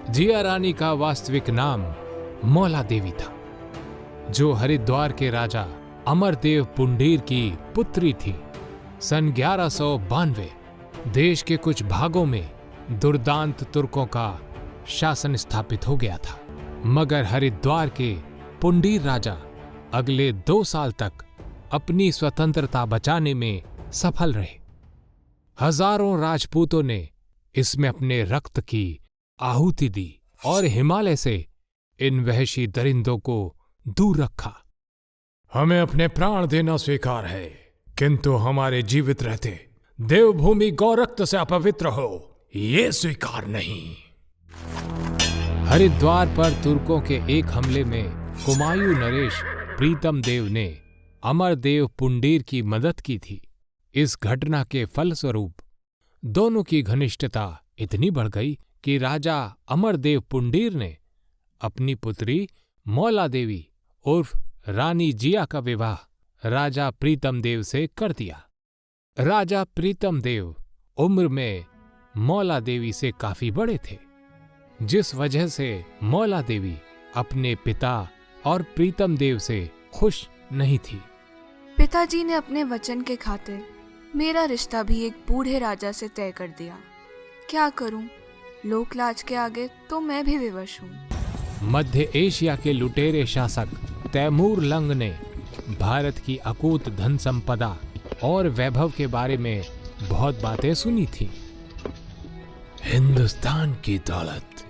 जिया रानी का वास्तविक नाम मौला देवी था, जो हरिद्वार के राजा अमरदेव पुंडीर की पुत्री थी। सन 1192 देश के कुछ भागों में दुर्दांत तुर्कों का शासन स्थापित हो गया था, मगर हरिद्वार के पुंडीर राजा अगले 2 साल तक अपनी स्वतंत्रता बचाने में सफल रहे। हजारों राजपूतों ने इसमें अपने रक्त की आहुति दी और हिमालय से इन वहशी दरिंदों को दूर रखा। हमें अपने प्राण देना स्वीकार है, किंतु हमारे जीवित रहते देवभूमि गौरक्त से अपवित्र हो, ये स्वीकार नहीं। हरिद्वार पर तुर्कों के एक हमले में कुमायूं नरेश प्रीतम देव ने अमरदेव पुंडीर की मदद की थी। इस घटना के फलस्वरूप दोनों की घनिष्ठता इतनी बढ़ गई कि राजा अमरदेव पुंडीर ने अपनी पुत्री मौला देवी उर्फ रानी जिया का विवाह राजा प्रीतम देव से कर दिया। राजा प्रीतम देव उम्र में मौला देवी से काफी बड़े थे, जिस वजह से मौला देवी अपने पिता और प्रीतम देव से खुश नहीं थी। पिताजी ने अपने वचन के खातिर मेरा रिश्ता भी एक बूढ़े राजा से तय कर दिया। क्या करूं? लोकलाज के आगे तो मैं भी विवश हूं। मध्य एशिया के लुटेरे शासक तैमूर लंग ने भारत की अकूत धन संपदा और वैभव के बारे में बहुत बातें सुनी थी। हिंदुस्तान की दौलत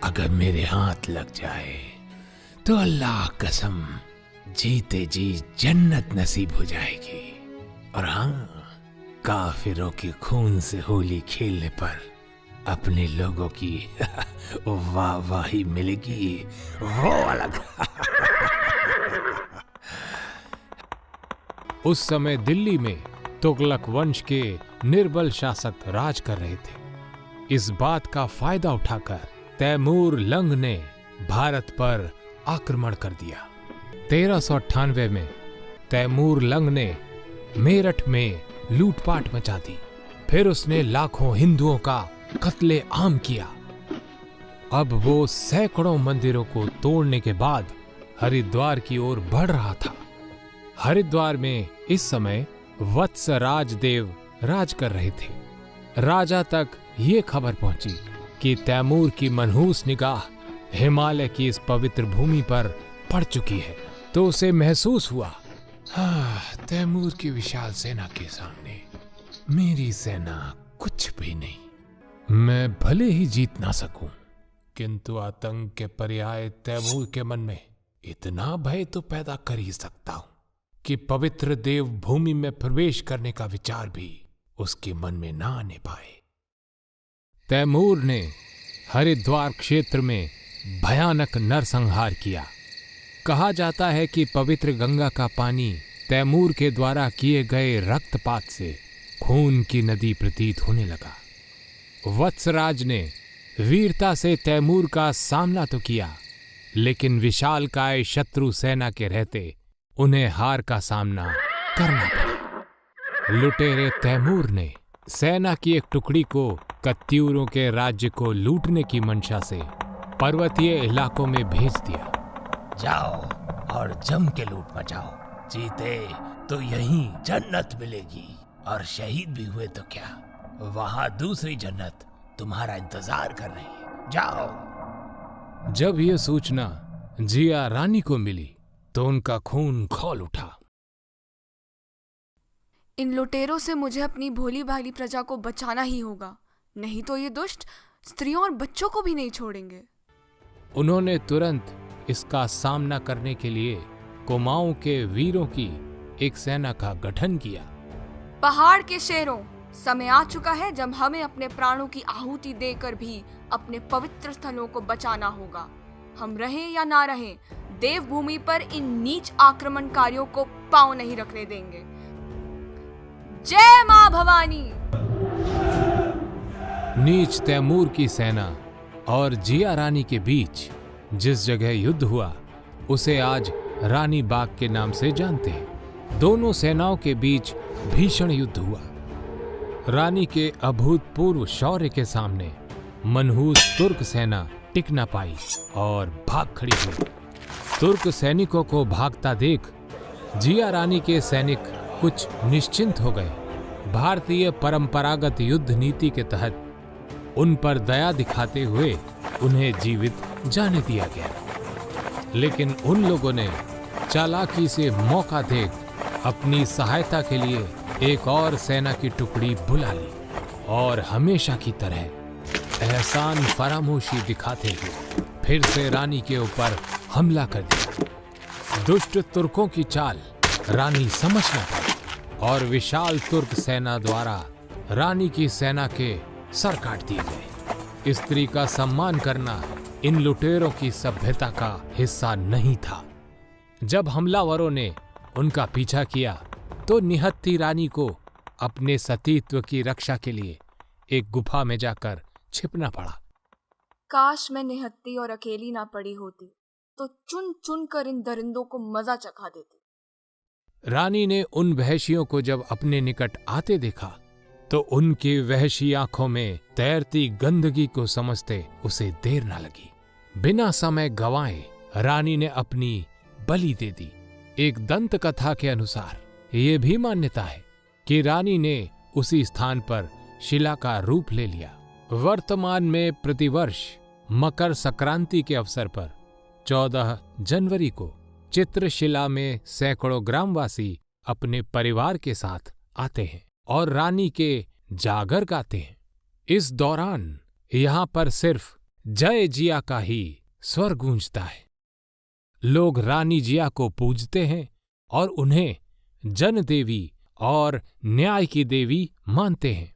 अगर मेरे हाथ लग जाए तो अल्लाह कसम जीते जी जन्नत नसीब हो जाएगी। और हाँ, काफिरों के खून से होली खेलने पर अपने लोगों की वाहवाही मिलेगी, वो अलग। उस समय दिल्ली में तुगलक वंश के निर्बल शासक राज कर रहे थे। इस बात का फायदा उठाकर तैमूर लंग ने भारत पर आक्रमण कर दिया। 1398 में तैमूर लंग ने मेरठ में लूटपाट मचा दी। फिर उसने लाखों हिंदुओं का कत्ले आम किया। अब वो सैकड़ों मंदिरों को तोड़ने के बाद हरिद्वार की ओर बढ़ रहा था। हरिद्वार में इस समय वत्सराज देव राज कर रहे थे। राजा तक ये खबर पहुंची कि तैमूर की मनहूस निगाह हिमालय की इस पवित्र भूमि पर पड़ चुकी है, तो उसे महसूस हुआ, तैमूर की विशाल सेना के सामने मेरी सेना कुछ भी नहीं। मैं भले ही जीत ना सकूं, किंतु आतंक के पर्याय तैमूर के मन में इतना भय तो पैदा कर ही सकता हूं कि पवित्र देव भूमि में प्रवेश करने का विचार भी उसके मन में ना आने पाए। तैमूर ने हरिद्वार क्षेत्र में भयानक नरसंहार किया। कहा जाता है कि पवित्र गंगा का पानी तैमूर के द्वारा किए गए रक्तपात से खून की नदी प्रतीत होने लगा। वत्सराज ने वीरता से तैमूर का सामना तो किया, लेकिन विशालकाय शत्रु सेना के रहते उन्हें हार का सामना करना पड़ा। लुटेरे तैमूर ने सेना की एक टुकड़ी को कत्यूरों के राज्य को लूटने की मंशा से पर्वतीय इलाकों में भेज दिया। जाओ और जम के लूट मचाओ, जीते तो यहीं जन्नत मिलेगी, और शहीद भी हुए तो क्या, वहां दूसरी जन्नत तुम्हारा इंतजार कर रही है। जाओ। जब यह सूचना जिया रानी को मिली तो उनका खून खौल उठा। इन लुटेरों से मुझे अपनी भोली भाली प्रजा को बचाना ही होगा, नहीं तो ये दुष्ट स्त्रियों और बच्चों को भी नहीं छोड़ेंगे। उन्होंने तुरंत इसका सामना करने के लिए कुमाऊं के वीरों की एक सेना का गठन किया। पहाड़ के शेरों, समय आ चुका है जब हमें अपने प्राणों की आहुति देकर भी अपने पवित्र स्थलों को बचाना होगा। हम रहें या ना रहें, देवभूमि पर इन नीच आक्रमणकारियों को पांव नहीं रखने देंगे। जय मां भवानी। नीच तैमूर की सेना और जिया रानी के बीच जिस जगह युद्ध हुआ उसे आज रानी बाग के नाम से जानते हैं। दोनों सेनाओं के बीच भीषण युद्ध हुआ। रानी के अभूतपूर्व शौर्य के सामने मनहूस तुर्क सेना टिक न पाई और भाग खड़ी हुई। तुर्क सैनिकों को भागता देख जिया रानी के सैनिक कुछ निश्चिंत हो गए। भारतीय परंपरागत युद्ध नीति के तहत उन पर दया दिखाते हुए उन्हें जीवित जाने दिया गया, लेकिन उन लोगों ने चालाकी से मौका देख अपनी सहायता के लिए एक और सेना की टुकड़ी बुला ली और हमेशा की तरह एहसान फरामोशी दिखाते हुए फिर से रानी के ऊपर हमला कर दिया। दुष्ट तुर्कों की चाल रानी समझ न पाई और विशाल तुर्क सेना द्वारा रानी की सेना के सर काट दिए गए। स्त्री का सम्मान करना इन लुटेरों की सभ्यता का हिस्सा नहीं था। जब हमलावरों ने उनका पीछा किया तो निहत्थी रानी को अपने सतीत्व की रक्षा के लिए एक गुफा में जाकर छिपना पड़ा। काश मैं निहत्थी और अकेली ना पड़ी होती तो चुन चुन कर इन दरिंदों को मजा चखा देती। रानी ने उन वहशियों को जब अपने निकट आते देखा तो उनकी वहशी आंखों में तैरती गंदगी को समझते उसे देर न लगी। बिना समय गंवाए रानी ने अपनी बलि दे दी। एक दंत कथा के अनुसार ये भी मान्यता है कि रानी ने उसी स्थान पर शिला का रूप ले लिया। वर्तमान में प्रतिवर्ष मकर संक्रांति के अवसर पर 14 जनवरी को चित्रशिला में सैकड़ों ग्रामवासी अपने परिवार के साथ आते हैं और रानी के जागर गाते हैं। इस दौरान यहाँ पर सिर्फ जय जिया का ही स्वर गूंजता है। लोग रानी जिया को पूजते हैं और उन्हें जन देवी और न्याय की देवी मानते हैं।